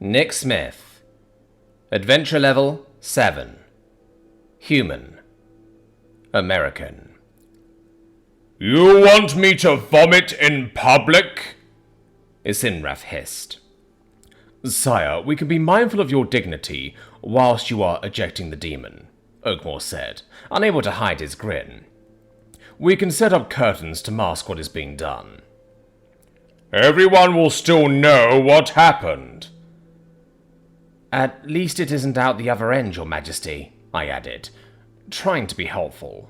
Nick Smith. Adventure level 7. Human. American. You want me to vomit in public? Isinraf hissed. Sire, we can be mindful of your dignity whilst you are ejecting the demon, Oakmore said, unable to hide his grin. We can set up curtains to mask what is being done. Everyone will still know what happened. At least it isn't out the other end, Your Majesty, I added, trying to be helpful.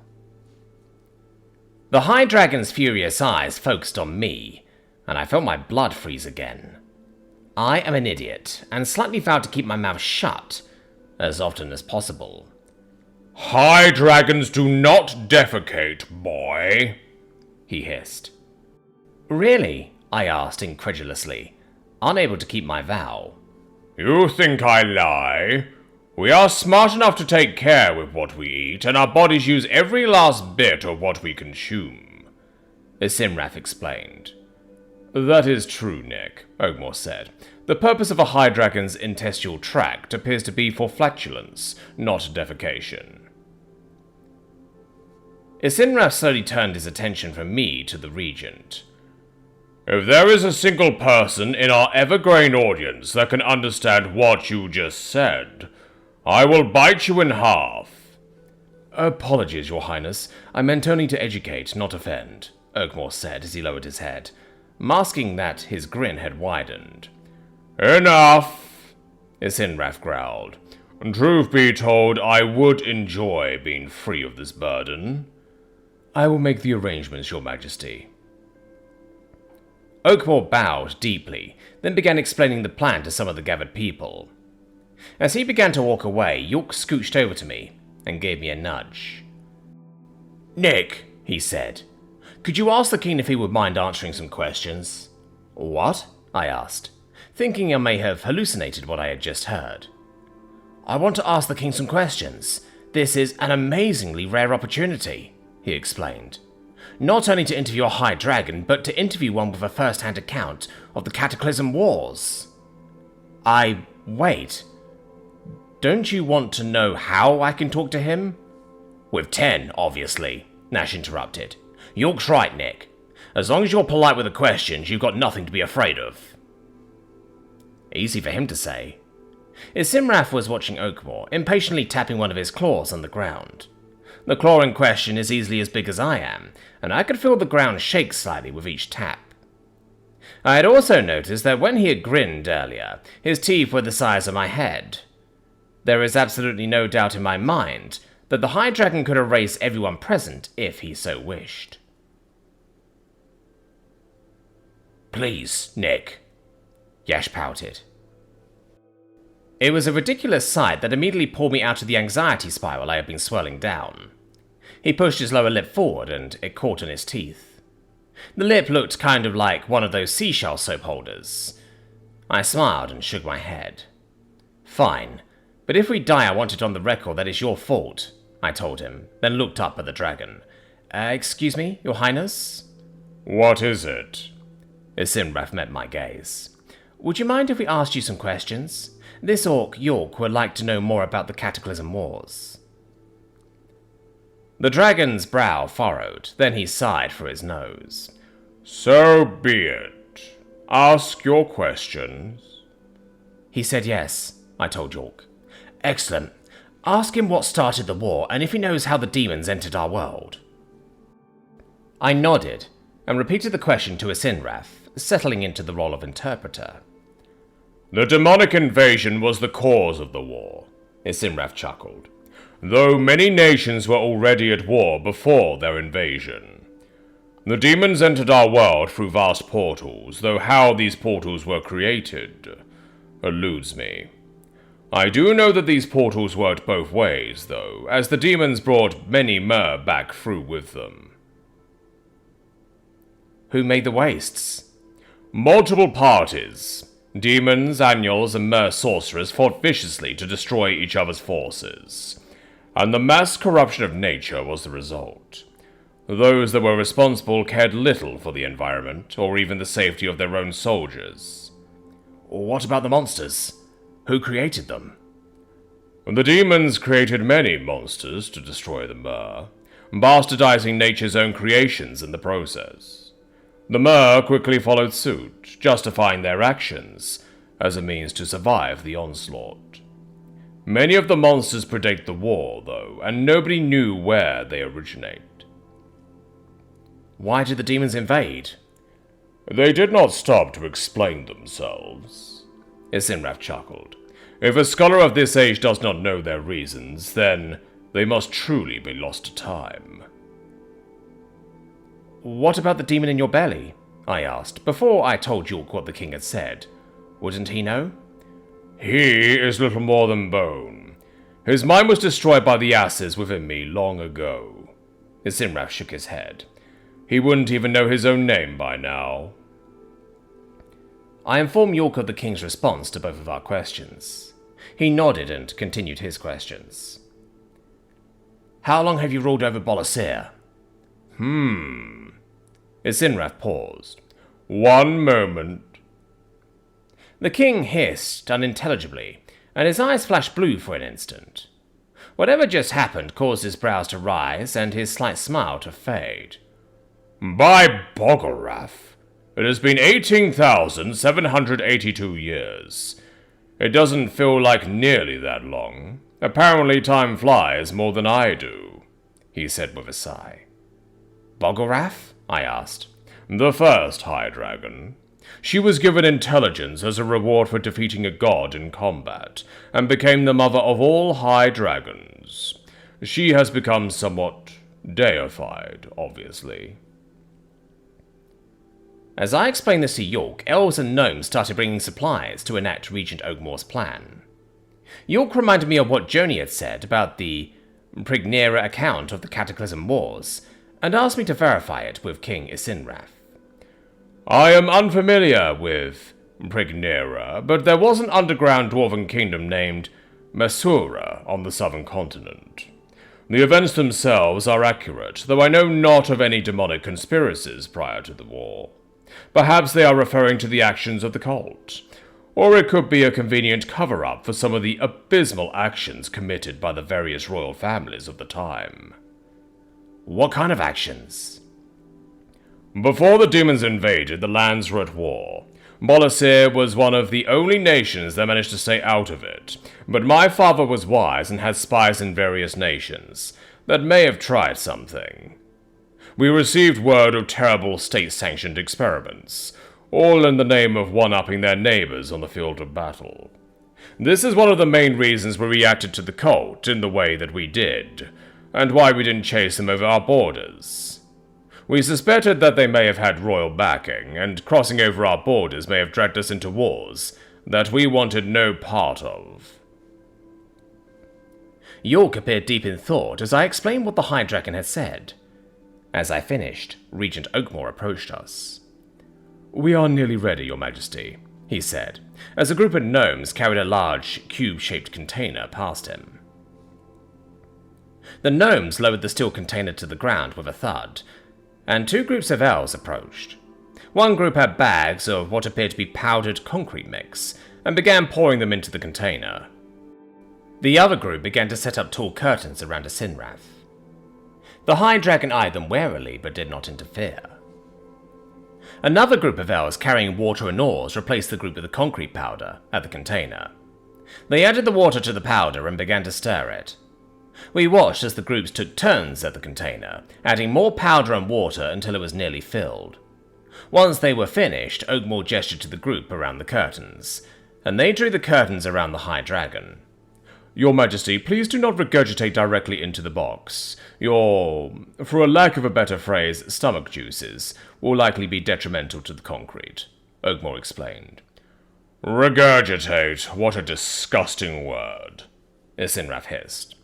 The High Dragon's furious eyes focused on me, and I felt my blood freeze again. I am an idiot, and slightly vowed to keep my mouth shut as often as possible. High dragons do not defecate, boy, he hissed. Really? I asked incredulously, unable to keep my vow. You think I lie? We are smart enough to take care with what we eat, and our bodies use every last bit of what we consume, Isinraf explained. That is true, Nick, Oakmore said. The purpose of a high dragon's intestinal tract appears to be for flatulence, not defecation. Isinraf slowly turned his attention from me to the regent. If there is a single person in our ever-growing audience that can understand what you just said, I will bite you in half. Apologies, Your Highness. I meant only to educate, not offend, Oakmore said as he lowered his head, masking that his grin had widened. Enough, Isinraf growled. Truth be told, I would enjoy being free of this burden. I will make the arrangements, Your Majesty. Oakmore bowed deeply, then began explaining the plan to some of the gathered people. As he began to walk away, York scooched over to me and gave me a nudge. Nick, he said, could you ask the king if he would mind answering some questions? What? I asked, thinking I may have hallucinated what I had just heard. I want to ask the king some questions. This is an amazingly rare opportunity, he explained. Not only to interview a high dragon, but to interview one with a first-hand account of the Cataclysm Wars. Wait. Don't you want to know how I can talk to him? With 10, obviously, Nash interrupted. York's right, Nick. As long as you're polite with the questions, you've got nothing to be afraid of. Easy for him to say. Isinraf was watching Oakmore, impatiently tapping one of his claws on the ground. The claw in question is easily as big as I am, and I could feel the ground shake slightly with each tap. I had also noticed that when he had grinned earlier, his teeth were the size of my head. There is absolutely no doubt in my mind that the High Dragon could erase everyone present if he so wished. Please, Nick, Yash pouted. It was a ridiculous sight that immediately pulled me out of the anxiety spiral I had been swirling down. He pushed his lower lip forward and it caught on his teeth. The lip looked kind of like one of those seashell soap holders. I smiled and shook my head. Fine, but if we die I want it on the record that it's your fault, I told him, then looked up at the dragon. Excuse me, Your Highness? What is it? Isinraf met my gaze. Would you mind if we asked you some questions? This orc, York, would like to know more about the Cataclysm Wars. The dragon's brow furrowed, then he sighed through his nose. So be it. Ask your questions. He said yes, I told York. Excellent. Ask him what started the war, and if he knows how the demons entered our world. I nodded, and repeated the question to Isinraf, settling into the role of interpreter. The demonic invasion was the cause of the war, Isinraf chuckled, though many nations were already at war before their invasion. The demons entered our world through vast portals, though how these portals were created eludes me. I do know that these portals worked both ways, though, as the demons brought many mer back through with them. Who made the wastes? Multiple parties. Demons, annuls, and mer sorcerers fought viciously to destroy each other's forces, and the mass corruption of nature was the result. Those that were responsible cared little for the environment, or even the safety of their own soldiers. What about the monsters? Who created them? The demons created many monsters to destroy the Mer, bastardizing nature's own creations in the process. The Mer quickly followed suit, justifying their actions as a means to survive the onslaught. Many of the monsters predate the war, though, and nobody knew where they originate. Why did the demons invade? They did not stop to explain themselves. Isinraf chuckled. If a scholar of this age does not know their reasons, then they must truly be lost to time. What about the demon in your belly? I asked, before I told York what the king had said. Wouldn't he know? He is little more than bone. His mind was destroyed by the asses within me long ago. Isinraf shook his head. He wouldn't even know his own name by now. I informed York of the king's response to both of our questions. He nodded and continued his questions. How long have you ruled over Bolasir? Isinraf paused. 1 moment. The king hissed unintelligibly, and his eyes flashed blue for an instant. Whatever just happened caused his brows to rise and his slight smile to fade. By Boggorath, it has been 18,782 years. It doesn't feel like nearly that long. Apparently time flies more than I do, he said with a sigh. Boggorath? I asked. The first High Dragon. She was given intelligence as a reward for defeating a god in combat, and became the mother of all High Dragons. She has become somewhat deified, obviously. As I explained this to York, elves and gnomes started bringing supplies to enact Regent Ogmore's plan. York reminded me of what Joni had said about the Prignera account of the Cataclysm Wars, and asked me to verify it with King Isinraf. I am unfamiliar with Prignera, but there was an underground dwarven kingdom named Masura on the southern continent. The events themselves are accurate, though I know not of any demonic conspiracies prior to the war. Perhaps they are referring to the actions of the cult, or it could be a convenient cover-up for some of the abysmal actions committed by the various royal families of the time. What kind of actions? Before the demons invaded, the lands were at war. Bolasir was one of the only nations that managed to stay out of it, but my father was wise and had spies in various nations that may have tried something. We received word of terrible state-sanctioned experiments, all in the name of one-upping their neighbors on the field of battle. This is one of the main reasons we reacted to the cult in the way that we did, and why we didn't chase them over our borders. We suspected that they may have had royal backing, and crossing over our borders may have dragged us into wars that we wanted no part of. York appeared deep in thought as I explained what the High Dragon had said. As I finished, Regent Oakmore approached us. "We are nearly ready, Your Majesty," he said, as a group of gnomes carried a large, cube-shaped container past him. The gnomes lowered the steel container to the ground with a thud, and 2 groups of elves approached. One group had bags of what appeared to be powdered concrete mix, and began pouring them into the container. The other group began to set up tall curtains around Isinraf. The High Dragon eyed them warily, but did not interfere. Another group of elves carrying water and oars replaced the group with the concrete powder at the container. They added the water to the powder and began to stir it. We watched as the groups took turns at the container, adding more powder and water until it was nearly filled. Once they were finished, Oakmore gestured to the group around the curtains, and they drew the curtains around the High Dragon. "Your Majesty, please do not regurgitate directly into the box. Your, for a lack of a better phrase, stomach juices will likely be detrimental to the concrete," Oakmore explained. "Regurgitate, what a disgusting word," Isinraf hissed.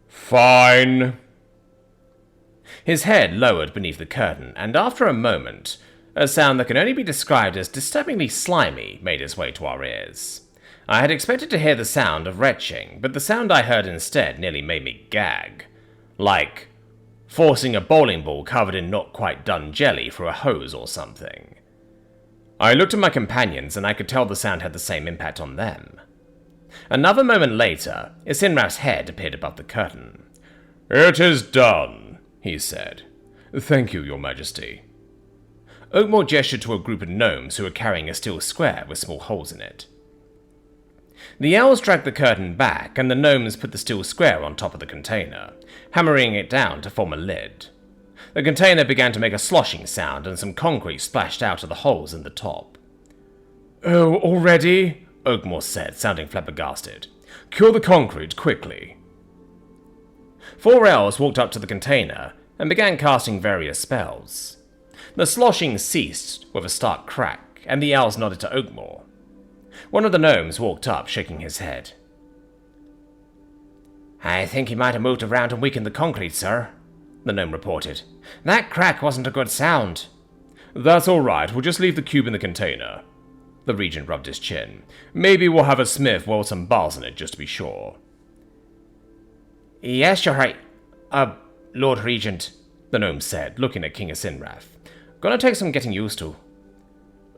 "Fine." His head lowered beneath the curtain, and after a moment, a sound that can only be described as disturbingly slimy made its way to our ears. I had expected to hear the sound of retching, but the sound I heard instead nearly made me gag. Like forcing a bowling ball covered in not quite done jelly through a hose or something. I looked at my companions and I could tell the sound had the same impact on them. Another moment later, Isinraf's head appeared above the curtain. "It is done," he said. "Thank you, Your Majesty." Oakmore gestured to a group of gnomes who were carrying a steel square with small holes in it. The elves dragged the curtain back, and the gnomes put the steel square on top of the container, hammering it down to form a lid. The container began to make a sloshing sound, and some concrete splashed out of the holes in the top. "Oh, already?" Oakmore said, sounding flabbergasted. "Cure the concrete, quickly." 4 elves walked up to the container and began casting various spells. The sloshing ceased with a stark crack, and the elves nodded to Oakmore. One of the gnomes walked up, shaking his head. "I think he might have moved around and weakened the concrete, sir," the gnome reported. "That crack wasn't a good sound." "That's all right, we'll just leave the cube in the container." The regent rubbed his chin. "Maybe we'll have a smith weld some bars in it, just to be sure." "Yes, you're right, Lord Regent," the gnome said, looking at King Isinraf. "Gonna take some getting used to."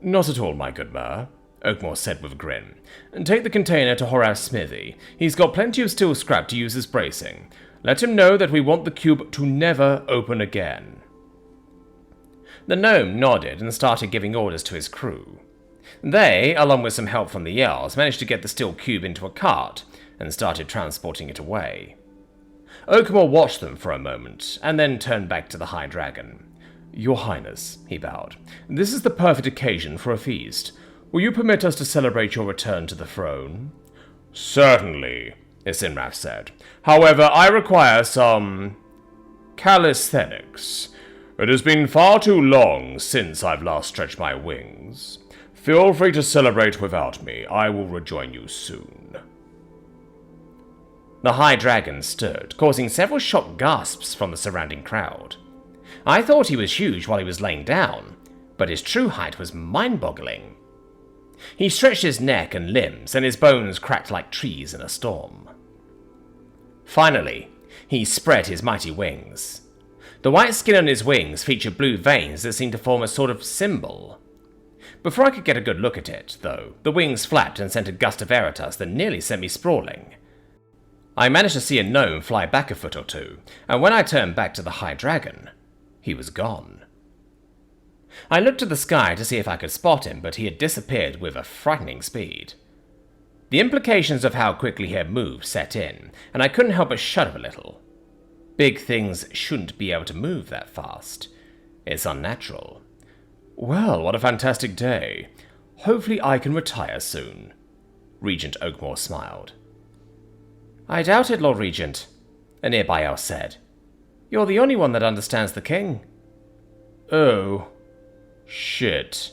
"Not at all, my good Mer," Oakmore said with a grin. "Take the container to Horace's smithy. He's got plenty of steel scrap to use as bracing. Let him know that we want the cube to never open again." The gnome nodded and started giving orders to his crew. They, along with some help from the elves, managed to get the steel cube into a cart and started transporting it away. Oakmore watched them for a moment, and then turned back to the High Dragon. "Your Highness," he bowed, "this is the perfect occasion for a feast. Will you permit us to celebrate your return to the throne?" "Certainly," Isinraf said. "However, I require some calisthenics. It has been far too long since I've last stretched my wings. Feel free to celebrate without me. I will rejoin you soon." The High Dragon stood, causing several shocked gasps from the surrounding crowd. I thought he was huge while he was laying down, but his true height was mind-boggling. He stretched his neck and limbs, and his bones cracked like trees in a storm. Finally, he spread his mighty wings. The white skin on his wings featured blue veins that seemed to form a sort of symbol. Before I could get a good look at it, though, the wings flapped and sent a gust of air at us that nearly sent me sprawling. I managed to see a gnome fly back a foot or two, and when I turned back to the High Dragon, he was gone. I looked to the sky to see if I could spot him, but he had disappeared with a frightening speed. The implications of how quickly he had moved set in, and I couldn't help but shudder a little. Big things shouldn't be able to move that fast. It's unnatural. "Well, what a fantastic day. Hopefully I can retire soon." Regent Oakmore smiled. "I doubt it, Lord Regent," a nearby elf said. "You're the only one that understands the king." "Oh, shit."